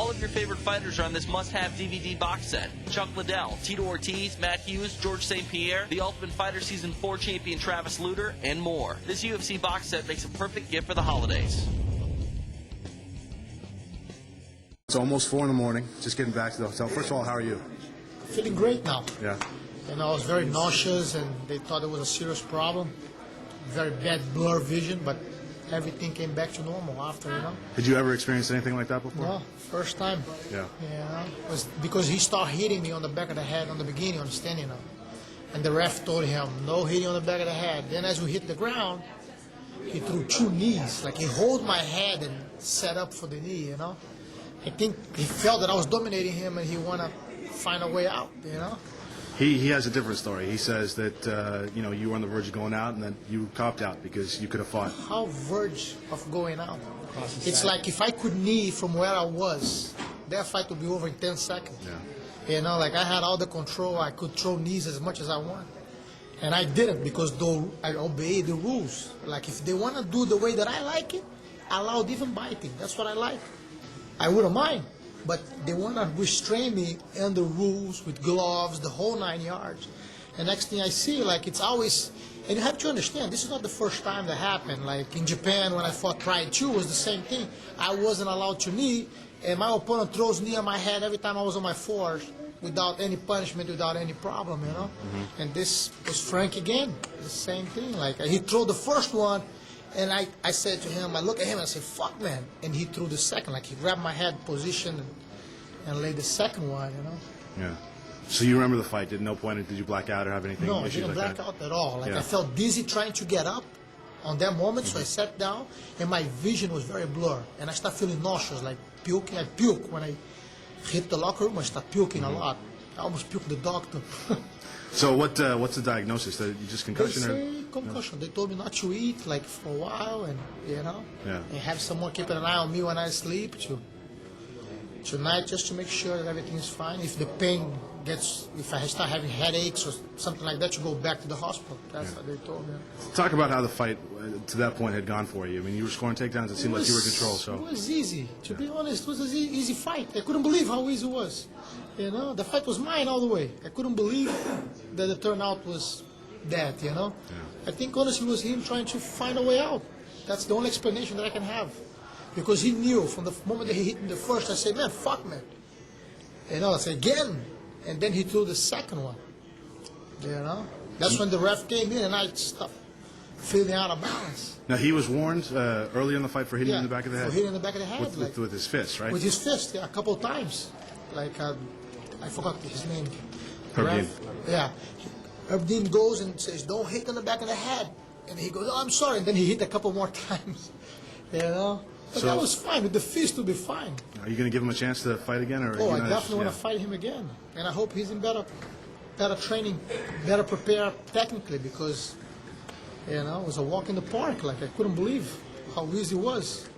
All of your favorite fighters are on this must-have DVD box set. Chuck Liddell, Tito Ortiz, Matt Hughes, George St. Pierre, The Ultimate Fighter Season 4 champion Travis Lutter, and more. This UFC box set makes a perfect gift for the holidays. It's almost 4 in the morning, just getting back to the hotel. First of all, how are you? Feeling great now. Yeah. You know, I was very nauseous and they thought it was a serious problem. Very bad blur vision, but everything came back to normal after, you know. Did you ever experience anything like that before? No, first time. Yeah. Yeah. It was because he started hitting me on the back of the head on the beginning, on the standing up. And the ref told him, no hitting on the back of the head. Then as we hit the ground, he threw 2 knees. Like he held my head and set up for the knee, you know. I think he felt that I was dominating him and he want to find a way out, you know. He has a different story. He says that, you were on the verge of going out and then you copped out because you could have fought. How verge of going out? It's like if I could knee from where I was, that fight would be over in 10 seconds. Yeah. You know, like I had all the control. I could throw knees as much as I want. And I didn't because though I obey the rules. Like if they want to do the way that I like it, I allowed even biting. That's what I like. I wouldn't mind. But they want to restrain me under rules with gloves, the whole 9 yards. And next thing I see, like it's always, and you have to understand, this is not the first time that happened. Like in Japan when I fought Pride 2, it was the same thing. I wasn't allowed to knee, and my opponent throws knee on my head every time I was on my fours without any punishment, without any problem, you know. Mm-hmm. And this was Frank again, the same thing. Like he threw the first one, and I said to him, I look at him and I said, fuck, man. And he threw the second. Like, he grabbed my head position and laid the second one, you know. Yeah. So you remember the fight? At no point did you black out or have anything? No, I issues didn't like black that? out at all. Like, Yeah. I felt dizzy trying to get up on that moment, so I sat down, and my vision was very blurred. And I started feeling nauseous, like puking. I puke when I hit the locker room. I started puking a lot. I almost puked the doctor. So what's the diagnosis? That you just concussion? They say concussion. They told me not to eat like for a while, and you know, Yeah. and have someone keeping an eye on me when I sleep tonight, just to make sure that everything is fine. If the pain gets, if I start having headaches or something like that, you go back to the hospital. That's what they told me. Talk about how the fight to that point had gone for you. I mean, you were scoring takedowns. It seemed like you were in control. So it was easy. To be honest, it was an easy fight. I couldn't believe how easy it was. You know, the fight was mine all the way. I couldn't believe that the turnout was that, you know. Yeah. I think honestly it was him trying to find a way out. That's the only explanation that I can have. Because he knew from the moment that he hit me the first, I said, man, fuck, man. You know, I said, again. And then he threw the second one. You know. That's when the ref came in and I stopped feeling out of balance. Now, he was warned early in the fight for hitting you in the back of the head? For hitting in the back of the head. With his fist, right? With his fist, yeah, a couple of times. Like, I forgot his name. Herb Yeah. Herb Dean goes and says, don't hit in the back of the head. And he goes, oh, I'm sorry. And then he hit a couple more times. You know? But so, that was fine. With the fist, to be fine. Are you going to give him a chance to fight again? Or I definitely want to fight him again. And I hope he's in better training, better prepared technically, because, you know, it was a walk in the park. Like, I couldn't believe how easy it was.